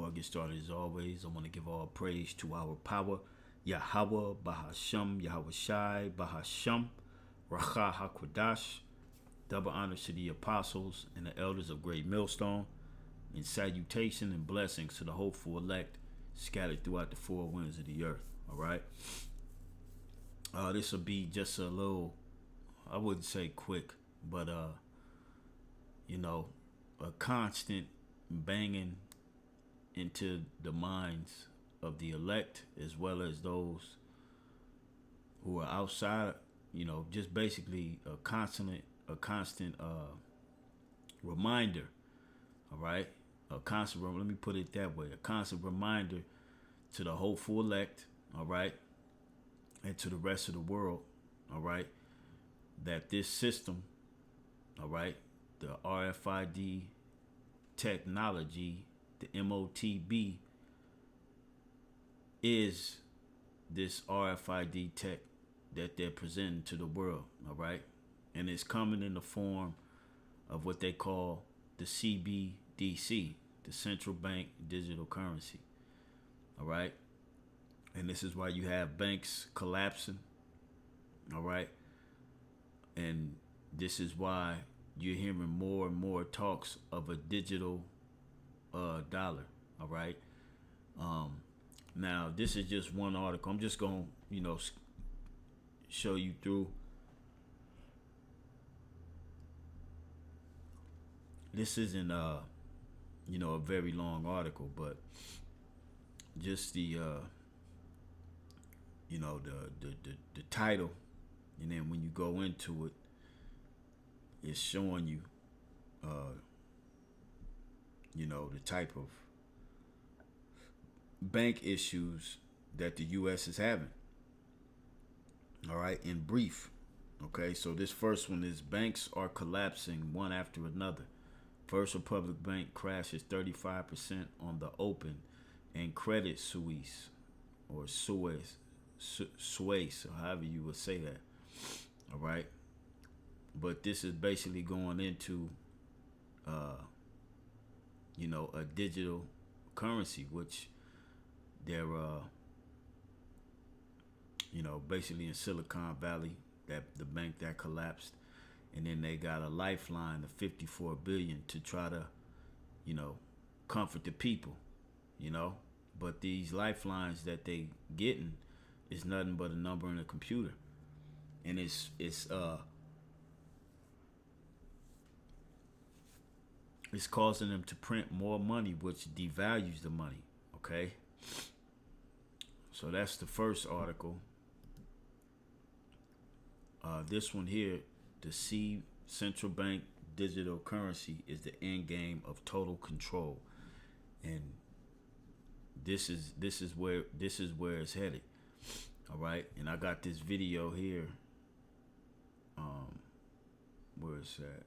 Before I get started, as always, I want to give all praise to our power, Yahweh, Bahasham, Yahweh Shai, Bahasham, Racha HaKodash. Double honors to the apostles and the elders of Great Millstone, and salutation and blessings to the hopeful elect scattered throughout the four winds of the earth. All right. This will be just a little, I wouldn't say quick, but a constant banging into the minds of the elect as well as those who are outside. Just basically a constant reminder. All right, let me put it that way: a constant reminder to the hopeful elect. All right, and to the rest of the world. All right, that this system, all right, the RFID technology, the MOTB, is this RFID tech that they're presenting to the world, all right? And it's coming in the form of what they call the CBDC, the Central Bank Digital Currency, all right? And this is why you have banks collapsing, all right? And this is why you're hearing more and more talks of a digital dollar, all right? Now, this is just one article. I'm just going to, show you through. This isn't, a very long article, but just the title, and then when you go into it, it's showing you, the type of bank issues that the U.S. is having. All right, in brief. Okay, so this first one is banks are collapsing one after another. First Republic Bank crashes 35% on the open, and Credit Suisse, or Suez, or however you would say that. All right, but this is basically going into, a digital currency, which they're, basically in Silicon Valley, that the bank that collapsed, and then they got a lifeline of 54 billion to try to, comfort the people, But these lifelines that they getting is nothing but a number in a computer, and it's causing them to print more money, which devalues the money. Okay. So that's the first article. This one here, the Central Bank Digital Currency is the end game of total control, and this is where it's headed. All right, and I got this video here. Where is that?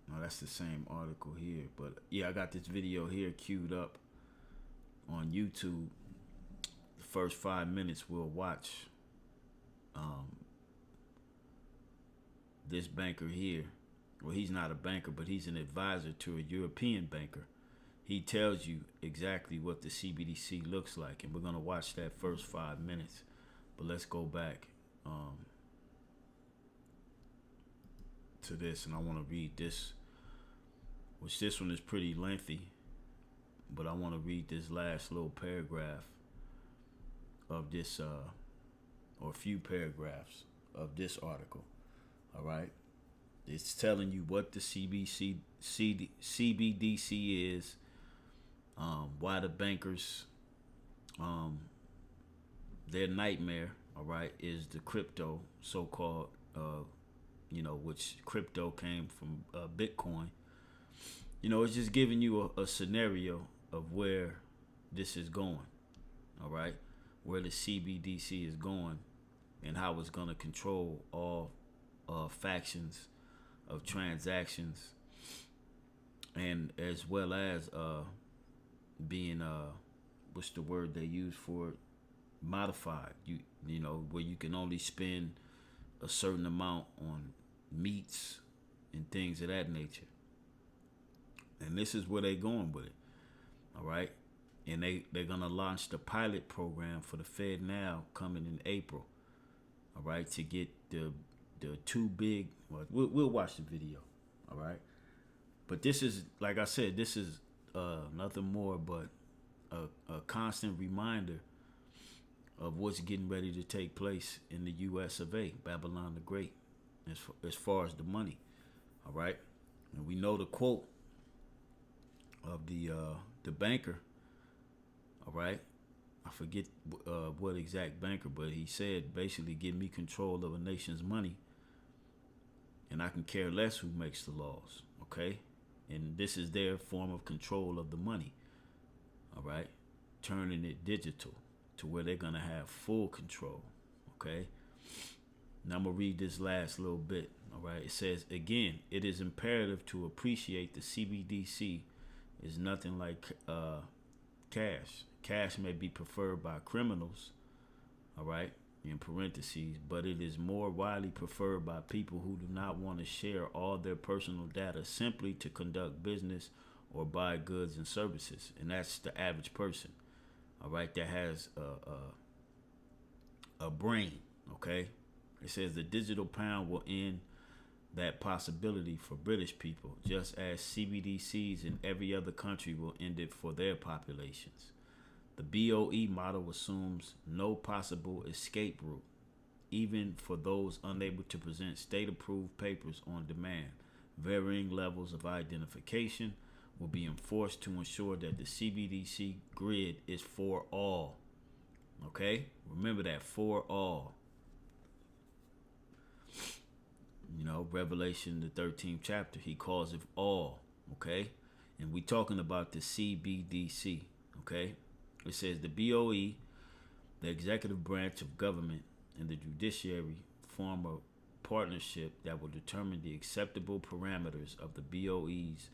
No, that's the same article here, but yeah, I got this video here queued up on YouTube. The first 5 minutes we'll watch. This banker here, well, he's not a banker, but he's an advisor to a European banker. He tells you exactly what the CBDC looks like, and we're going to watch that first 5 minutes. But let's go back to this, and I want to read this, which this one is pretty lengthy, but I want to read this last little paragraph of this, or a few paragraphs of this article. All right, it's telling you what the CBDC is, why the bankers, their nightmare, all right, is the crypto, so-called, which crypto came from Bitcoin. It's just giving you a scenario of where this is going, all right, where the CBDC is going and how it's going to control all factions of transactions, and as well as being what's the word they use for it? Modified. Where you can only spend a certain amount on and things of that nature. And this is where they're going with it. All right. And they're going to launch the pilot program for the Fed now coming in April. All right. To get the two big, well, we'll watch the video. All right. But this is, like I said, this is nothing more but a constant reminder of what's getting ready to take place in the U.S. of A., Babylon the Great, as far as the money. All right. And we know the quote of the banker. All right. I forget what exact banker, but he said basically, give me control of a nation's money and I can care less who makes the laws. Okay. And this is their form of control of the money. All right. Turning it digital to where they're going to have full control. Okay. Now I'm going to read this last little bit. All right. It says, again, it is imperative to appreciate the CBDC is nothing like cash. Cash may be preferred by criminals, all right, in parentheses, but it is more widely preferred by people who do not want to share all their personal data simply to conduct business or buy goods and services. And that's the average person, all right, that has a brain, okay? It says the digital pound will end that possibility for British people, just as CBDCs in every other country will end it for their populations. The BOE model assumes no possible escape route, even for those unable to present state-approved papers on demand. Varying levels of identification will be enforced to ensure that the CBDC grid is for all. Okay? Remember that, for all. You know, Revelation, the 13th chapter, he calls it all. Okay? And we talking about the CBDC. Okay? It says the BOE, the executive branch of government, and the judiciary form a partnership that will determine the acceptable parameters of the BOEs,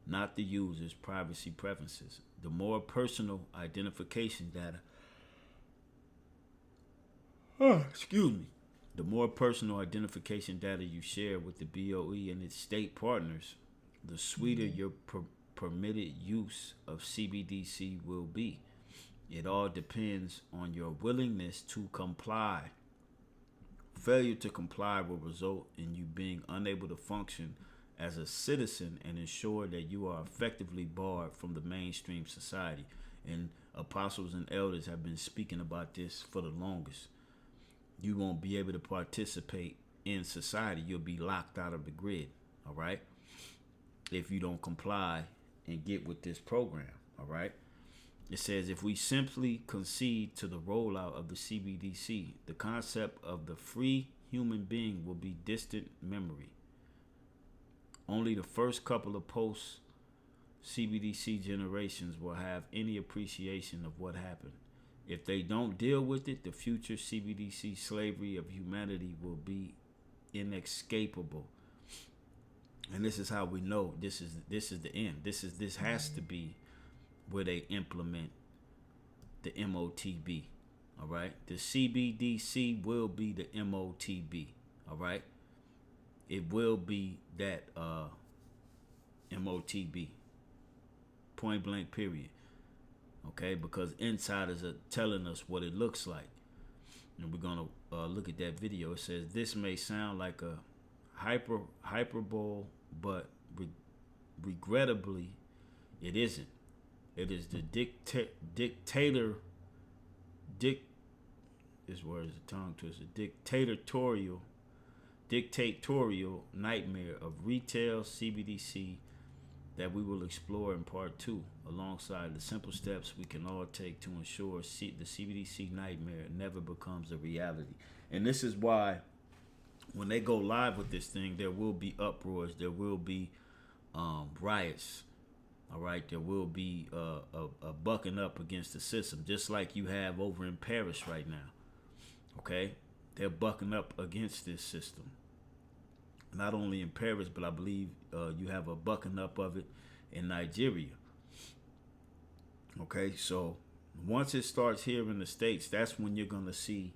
not the user's privacy preferences. The more personal identification data, the more personal identification data you share with the BOE and its state partners, the sweeter your permitted use of CBDC will be. It all depends on your willingness to comply. Failure to comply will result in you being unable to function as a citizen and ensure that you are effectively barred from the mainstream society. And apostles and elders have been speaking about this for the longest. You won't be able to participate in society. You'll be locked out of the grid, all right? If you don't comply and get with this program, all right? It says, if we simply concede to the rollout of the CBDC, the concept of the free human being will be distant memory. Only the first couple of post-CBDC generations will have any appreciation of what happened. If they don't deal with it, the future CBDC slavery of humanity will be inescapable. And this is how we know this is the end. This has to be where they implement the MOTB. All right. The CBDC will be the MOTB. All right. It will be that MOTB. Point blank period. Okay, because insiders are telling us what it looks like. And we're going to look at that video. It says, this may sound like a hyperbole, but regrettably, it isn't. It is the dictatorial nightmare of retail CBDC that we will explore in part 2, alongside the simple steps we can all take to ensure the CBDC nightmare never becomes a reality. And this is why when they go live with this thing, there will be uproars, there will be riots. All right, there will be a bucking up against the system, just like you have over in Paris right now. Okay, they're bucking up against this system. Not only in Paris, but I believe you have a bucking up of it in Nigeria. Okay, so once it starts here in the States, that's when you're going to see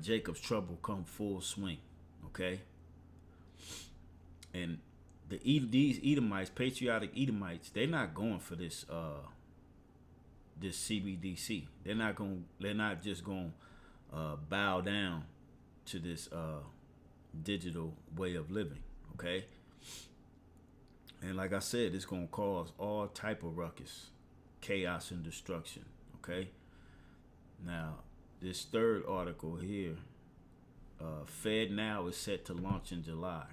Jacob's trouble come full swing. Okay, and these Edomites, patriotic Edomites, they're not going for this this CBDC. They're not just going bow down to this digital way of living. Okay. And like I said, it's gonna cause all type of ruckus, chaos, and destruction. Okay. Now, this third article here, Fed Now is set to launch in July.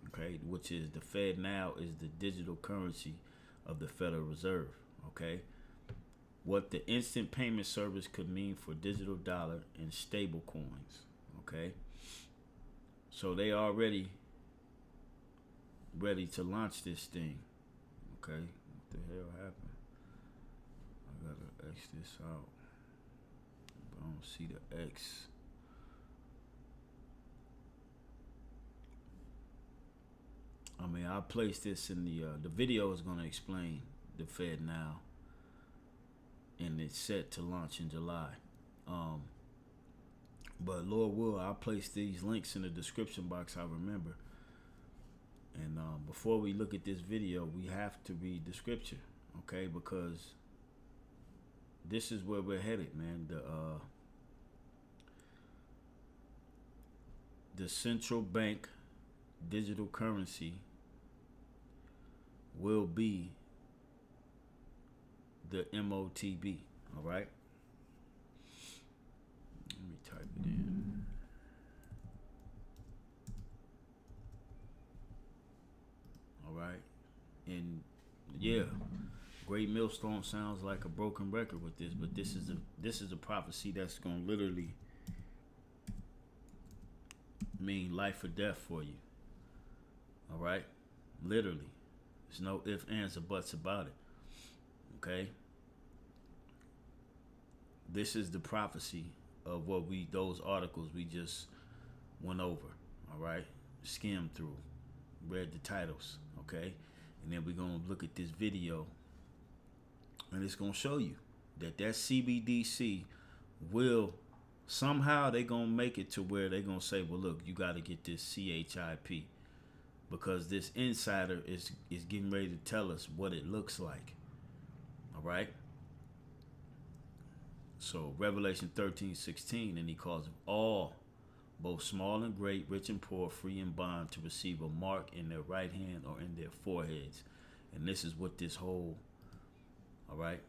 Okay, which is the Fed Now is the digital currency of the Federal Reserve. Okay, what the instant payment service could mean for digital dollar and stable coins. Okay, so they already ready to launch this thing. Okay, what the hell happened? I gotta X this out. I don't see the X. I mean, I'll place this in the video is going to explain the Fed Now, and it's set to launch in July. But Lord will, I'll place these links in the description box. I remember. And before we look at this video, we have to read the scripture, okay? Because this is where we're headed, man. The central bank digital currency will be the MOTB. All right. Let me type it in. All right. And yeah, Great Millstone sounds like a broken record with this, but this is a prophecy that's gonna literally mean life or death for you. All right, literally. There's no ifs, ands, or buts about it. Okay. This is the prophecy of what those articles we just went over. All right, skimmed through, read the titles. Okay, and then we're gonna look at this video, and it's gonna show you that CBDC will somehow they gonna make it to where they gonna say, well, look, you got to get this CHIP, because this insider is getting ready to tell us what it looks like. All right. So Revelation 13:16, and he calls all, both small and great, rich and poor, free and bond, to receive a mark in their right hand or in their foreheads. And this is what this whole, all right,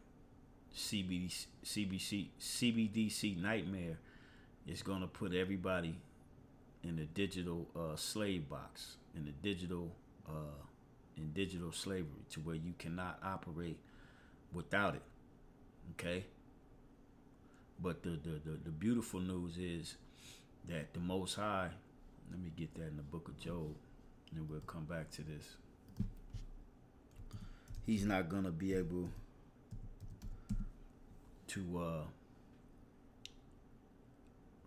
CBDC nightmare is going to put everybody in the digital slave box, in the digital slavery, to where you cannot operate without it. Okay. But the beautiful news is that the Most High, let me get that in the book of Job, and then we'll come back to this. He's not going to be able to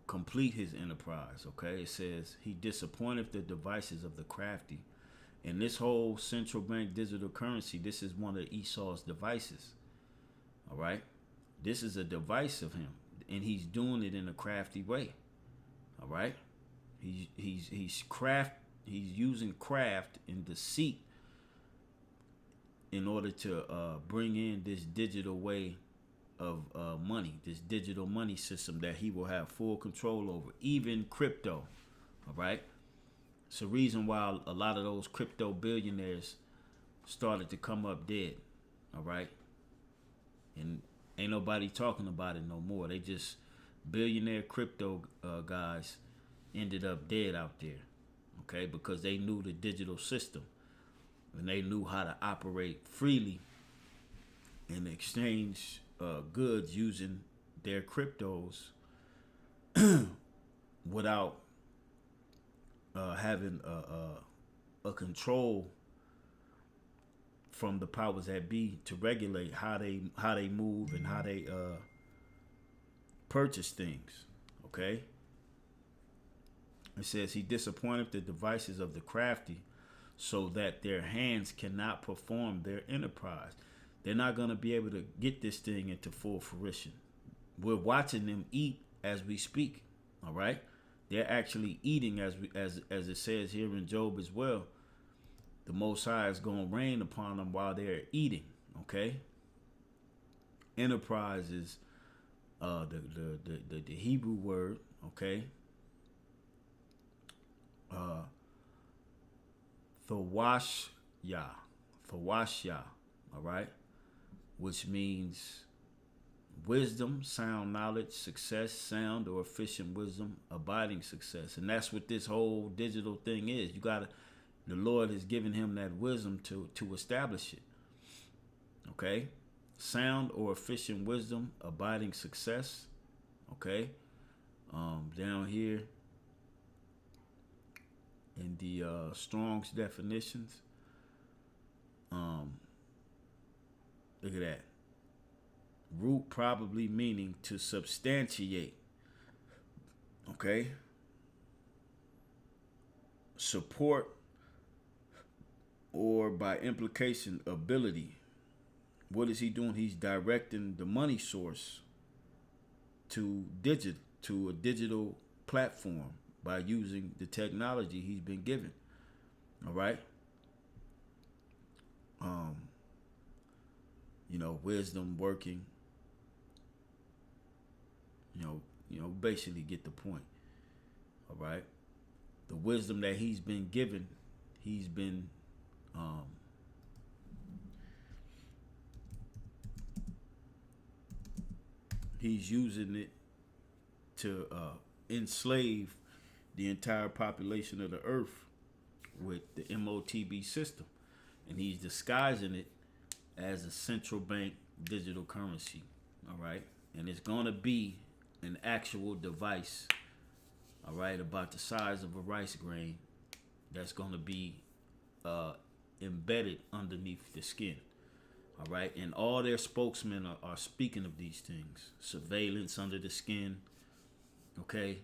complete his enterprise, okay? It says, he disappointed the devices of the crafty. And this whole central bank digital currency, this is one of Esau's devices, all right? This is a device of him, and he's doing it in a crafty way, all right? He's using craft and deceit in order to bring in this digital way of money, this digital money system that he will have full control over, even crypto, all right? It's the reason why a lot of those crypto billionaires started to come up dead, all right? And ain't nobody talking about it no more. They just, billionaire crypto guys ended up dead out there, okay? Because they knew the digital system, and they knew how to operate freely and exchange goods using their cryptos without having a control from the powers that be to regulate how they move and how they purchase things. Okay. It says he disappointed the devices of the crafty, so that their hands cannot perform their enterprise. They're not going to be able to get this thing into full fruition. We're watching them eat as we speak. All right. They're actually eating as it says here in Job as well. the Most High is going to rain upon them while they're eating. Okay. Enterprise is the Hebrew word. Okay. Thawashya, Thawashya, all right, which means wisdom, sound knowledge, success, sound or efficient wisdom, abiding success. And that's what this whole digital thing is. The Lord has given him that wisdom to establish it. Okay? Sound or efficient wisdom, abiding success. Okay? Down here in the Strong's definitions, look at that. Root probably meaning to substantiate. Okay? Support, or by implication, ability. What is he doing? He's directing the money source to a digital platform by using the technology he's been given. All right? Wisdom working. Basically get the point. All right? The wisdom that he's been given, he's using it to enslave the entire population of the earth with the MOTB system. And he's disguising it as a central bank digital currency. All right? And it's going to be an actual device, all right, about the size of a rice grain that's going to be embedded underneath the skin. All right? And all their spokesmen are speaking of these things. Surveillance under the skin. Okay?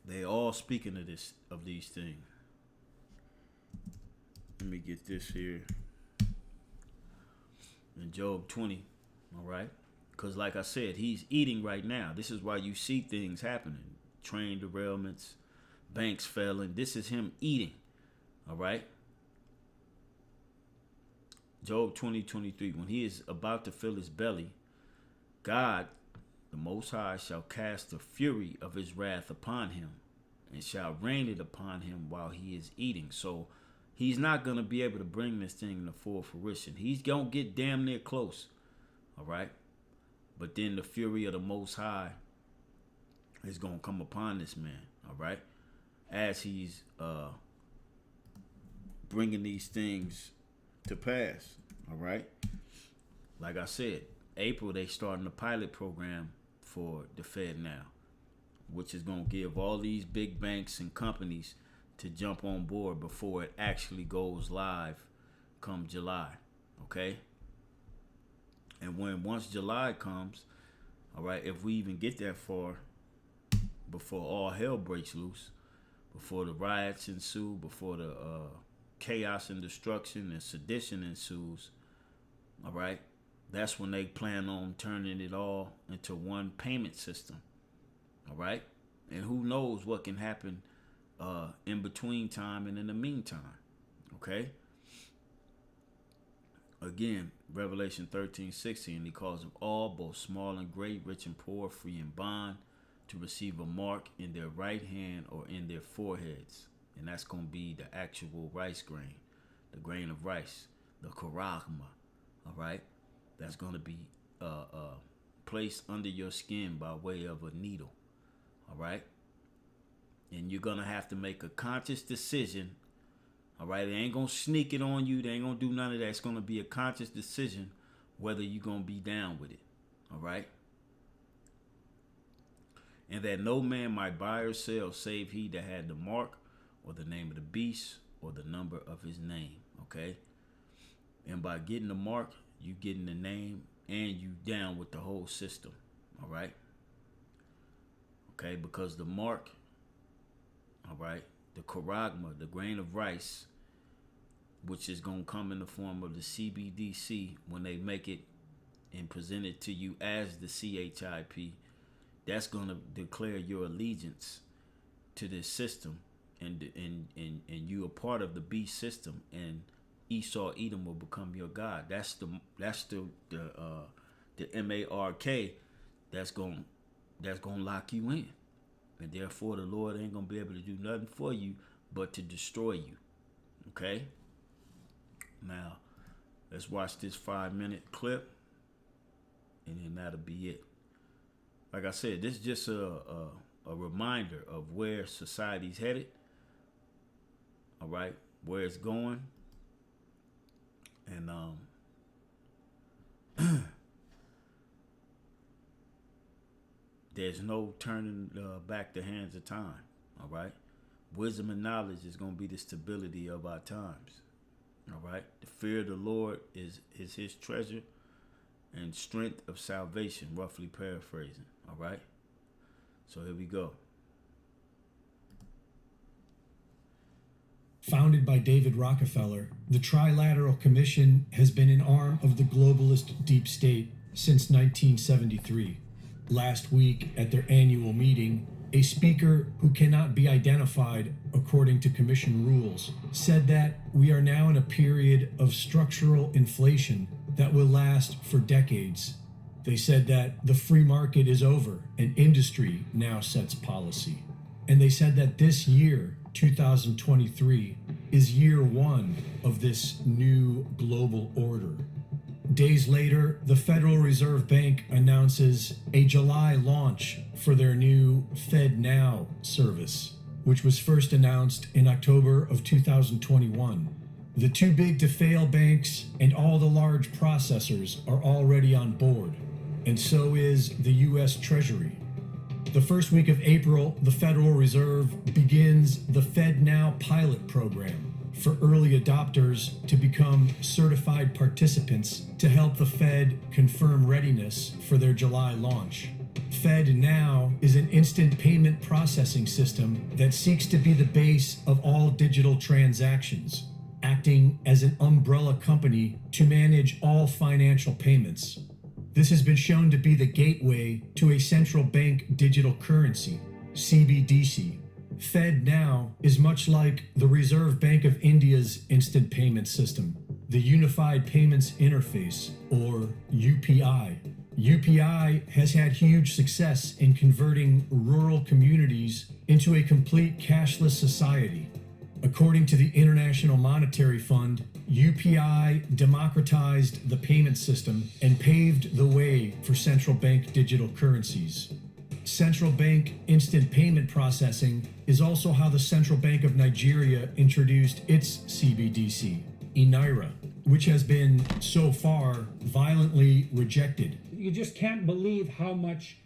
They all speaking of these things. Let me get this here. In Job 20, all right? Because like I said, he's eating right now. This is why you see things happening. Train derailments, banks failing. This is him eating, all right? Job 20:23. When he is about to fill his belly, God, the Most High, shall cast the fury of his wrath upon him and shall rain it upon him while he is eating. So he's not going to be able to bring this thing into full fruition. He's going to get damn near close. All right. But then the fury of the Most High is going to come upon this man. All right. As he's bringing these things to pass. All right. Like I said, April, they starting a pilot program for the Fed now, which is going to give all these big banks and companies to jump on board before it actually goes live come July. Okay? And once July comes, all right, if we even get that far, before all hell breaks loose, before the riots ensue, before the chaos and destruction and sedition ensues, all right, that's when they plan on turning it all into one payment system. All right? And who knows what can happen in between time and in the meantime. Okay? Again, Revelation 13:16, he calls them all, both small and great, rich and poor, free and bond, to receive a mark in their right hand or in their foreheads. And that's going to be the actual rice grain, the grain of rice, the karagma. All right? That's going to be placed under your skin by way of a needle. All right? And you're going to have to make a conscious decision. All right? They ain't going to sneak it on you. They ain't going to do none of that. It's going to be a conscious decision whether you're going to be down with it. All right? And that no man might buy or sell save he that had the mark or the name of the beast or the number of his name. Okay? And by getting the mark, you getting the name and you down with the whole system. All right? Okay, because the mark, all right, the karagma, the grain of rice, which is going to come in the form of the CBDC when they make it and present it to you as the CHIP, that's going to declare your allegiance to this system and you are part of the beast system, and Esau Edom will become your god. That's the MARK that's gonna lock you in, and therefore the Lord ain't gonna be able to do nothing for you but to destroy you. Okay. Now, let's watch this 5-minute clip, and then that'll be it. Like I said, this is just a reminder of where society's headed. All right, where it's going, and there's no turning back the hands of time. All right, wisdom and knowledge is going to be the stability of our times. All right, the fear of the Lord is His treasure and strength of salvation. Roughly paraphrasing. All right, so here we go. Founded by David Rockefeller, the Trilateral Commission has been an arm of the globalist deep state since 1973. Last week, at their annual meeting, a speaker who cannot be identified according to commission rules said that we are now in a period of structural inflation that will last for decades. They said that the free market is over and industry now sets policy. And they said that this year, 2023, is year one of this new global order. Days later, the Federal Reserve Bank announces a July launch for their new FedNow service, which was first announced in October of 2021. The too big to fail banks and all the large processors are already on board, and so is the U.S. Treasury. The first week of April, the Federal Reserve begins the FedNow pilot program for early adopters to become certified participants to help the Fed confirm readiness for their July launch. FedNow is an instant payment processing system that seeks to be the base of all digital transactions, acting as an umbrella company to manage all financial payments. This has been shown to be the gateway to a central bank digital currency, CBDC. FedNow is much like the Reserve Bank of India's instant payment system, the Unified Payments Interface, or UPI. UPI has had huge success in converting rural communities into a complete cashless society. According to the International Monetary Fund, UPI democratized the payment system and paved the way for central bank digital currencies. Central bank instant payment processing is also how the Central Bank of Nigeria introduced its CBDC, Naira, which has been, so far, violently rejected. You just can't believe how much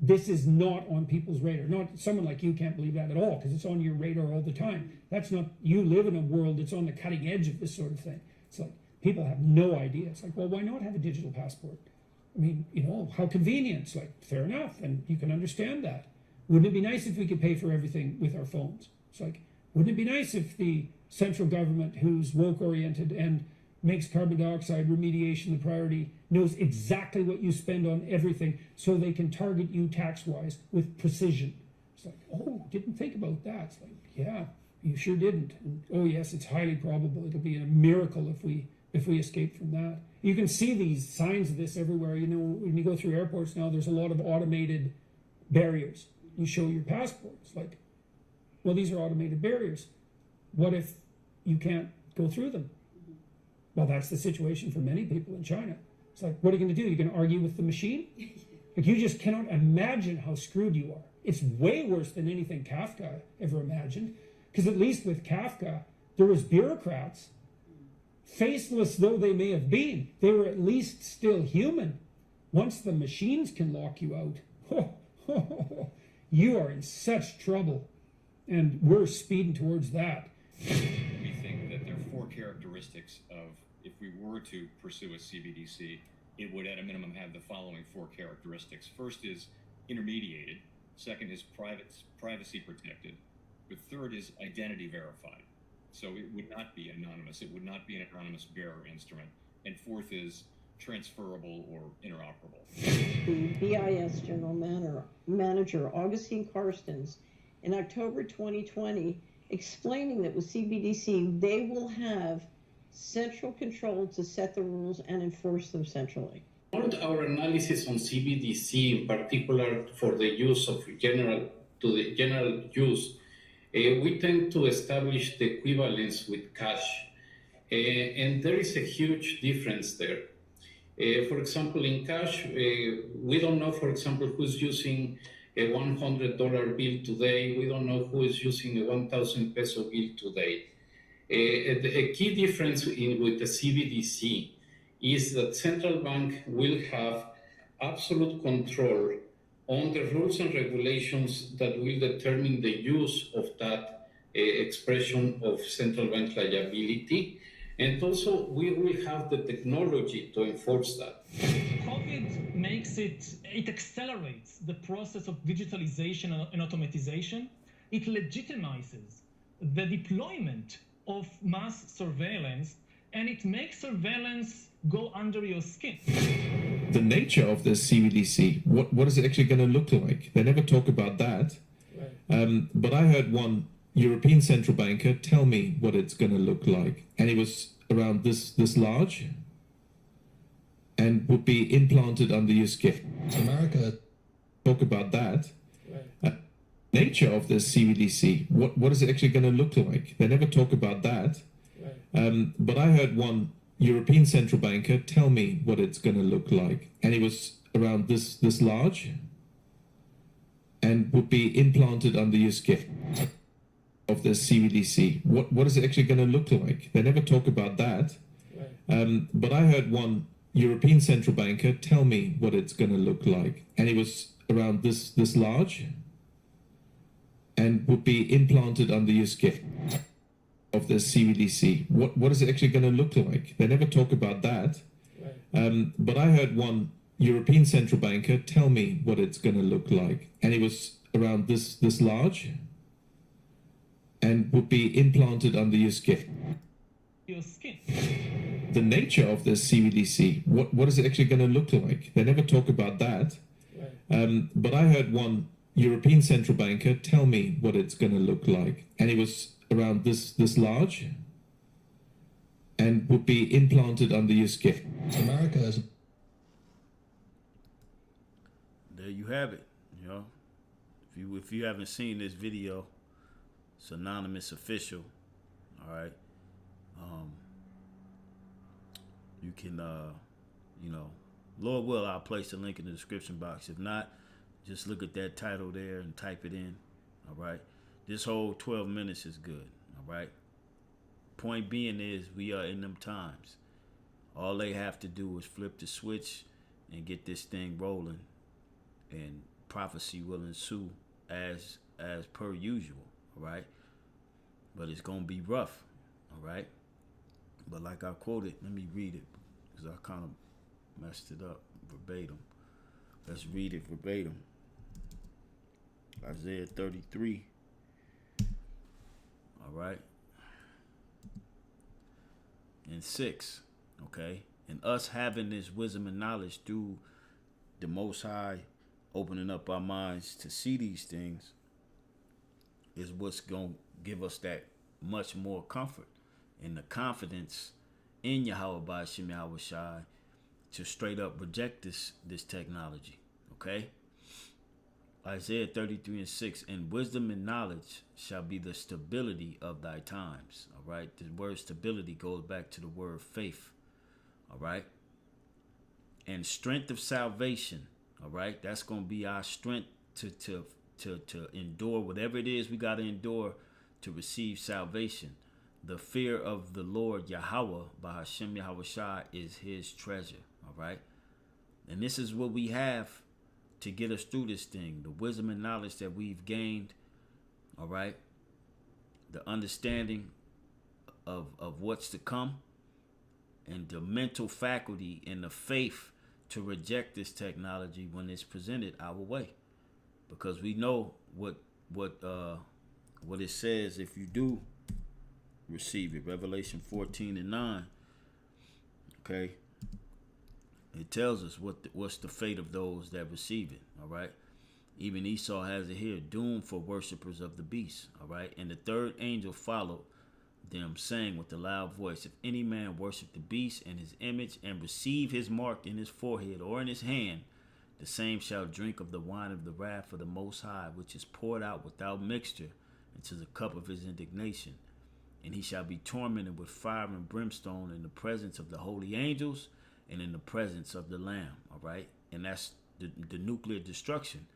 this is not on people's radar. Not someone like you can't believe that at all, because it's on your radar all the time. That's not, you live in a world that's on the cutting edge of this sort of thing. It's like, people have no idea. It's like, well, why not have a digital passport? I mean, you know, how convenient. It's like, fair enough, and you can understand that. Wouldn't it be nice if we could pay for everything with our phones? It's like, wouldn't it be nice if the central government, who's woke-oriented and makes carbon dioxide remediation the priority, knows exactly what you spend on everything so they can target you tax-wise with precision? It's like, oh, didn't think about that. It's like, yeah, you sure didn't. And, oh yes, it's highly probable. It'll be a miracle if we escape from that. You can see these signs of this everywhere. You know, when you go through airports now, there's a lot of automated barriers. You show your passport. It's like, well, these are automated barriers. What if you can't go through them? Well, that's the situation for many people in China. It's like, what are you going to do? You're going to argue with the machine? Like, you just cannot imagine how screwed you are. It's way worse than anything Kafka ever imagined. Because at least with Kafka, there was bureaucrats. Faceless though they may have been, they were at least still human. Once the machines can lock you out, you are in such trouble. And we're speeding towards that. We think that there are four characteristics of, if we were to pursue a CBDC, it would at a minimum have the following four characteristics. First is intermediated. Second is privacy protected. The third is identity verified. So it would not be anonymous. It would not be an anonymous bearer instrument. And fourth is transferable or interoperable. The BIS General Manager, Augustine Carstens, in October 2020, explaining that with CBDC, they will have central control to set the rules and enforce them centrally. Our analysis on CBDC, in particular for the use of general use, we tend to establish the equivalence with cash, and there is a huge difference there. For example, in cash, we don't know, for example, who's using a $100 bill today. We don't know who is using a 1,000 peso bill today. A key difference with the CBDC is that central bank will have absolute control on the rules and regulations that will determine the use of that expression of central bank liability. And also, we will have the technology to enforce that. COVID makes it accelerates the process of digitalization and automatization. It legitimizes the deployment of mass surveillance, and it makes surveillance go under your skin. The nature of this CBDC, what is it actually going to look like? They never talk about that. Right. But I heard one European central banker tell me what it's going to look like, and it was around this large and would be implanted under your skin. America talk about that. Right. Nature of this CBDC, what is it actually going to look like? They never talk about that. Right. But I heard one European central banker tell me what it's going to look like, and it was around this large and would be implanted under your skin. Of the CBDC, what is it actually going to look like? They never talk about that. Right. But I heard one European central banker tell me what it's going to look like, and it was around this large and would be implanted under your skin. Of the CBDC, what is it actually going to look like? They never talk about that. Right. But I heard one European central banker tell me what it's going to look like, and it was around this large and would be implanted under your skin. Your skin. The nature of this CBDC, what is it actually going to look like? They never talk about that. Right. But I heard one European central banker tell me what it's going to look like, and it was around this large and would be implanted under your skin. America is... There you have it. You know, if you haven't seen this video, it's Anonymous Official. All right. You can, Lord will, I'll place the link in the description box. If not, just look at that title there and type it in. All right. This whole 12 minutes is good. All right. Point being is we are in them times. All they have to do is flip the switch and get this thing rolling, and prophecy will ensue as per usual. All right. But it's going to be rough. All right. But like I quoted, let me read it because I kind of messed it up verbatim. Let's read it verbatim. Isaiah 33. All right. And 6. Okay. And us having this wisdom and knowledge through the Most High opening up our minds to see these things is what's going to give us that much more comfort and the confidence in Yahweh Ba'ashem Yahweh Shai to straight up reject this technology. Okay? Isaiah 33 and 6, and wisdom and knowledge shall be the stability of thy times. All right? The word stability goes back to the word faith. All right? And strength of salvation. All right? That's going to be our strength to endure whatever it is we got to endure to receive salvation. The fear of the Lord Yahweh Ba'ashem Yahweh Shai is his treasure. All right? And this is what we have to get us through this thing. The wisdom and knowledge that we've gained. All right? The understanding of what's to come. And the mental faculty and the faith to reject this technology when it's presented our way. Because we know what it says if you do receive it. Revelation 14 and 9. Okay. It tells us what's the fate of those that receive it. All right. Even Esau has it here, doomed for worshippers of the beast. All right. And the third angel followed them, saying with a loud voice, if any man worship the beast and his image and receive his mark in his forehead or in his hand, the same shall drink of the wine of the wrath of the Most High, which is poured out without mixture into the cup of his indignation. And he shall be tormented with fire and brimstone in the presence of the holy angels and in the presence of the Lamb. All right. And that's the nuclear destruction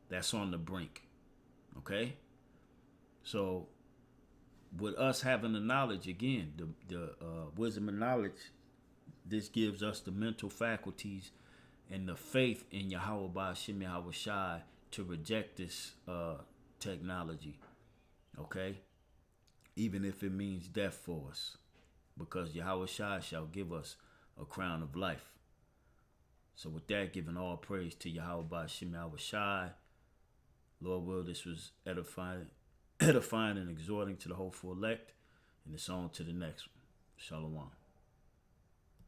that's on the brink. Okay. So with us having the knowledge, again, the wisdom and knowledge, this gives us the mental faculties and the faith in Yahweh Ba'Shem Yahweh Shai to reject this technology. Okay. Even if it means death for us, because Yahweh Shai shall give us a crown of life. So with that, giving all praise to Yahweh Ba'Shem Yahweh Shai. Lord will, this was edifying and exhorting to the hopeful elect, and it's on to the next one. Shalom.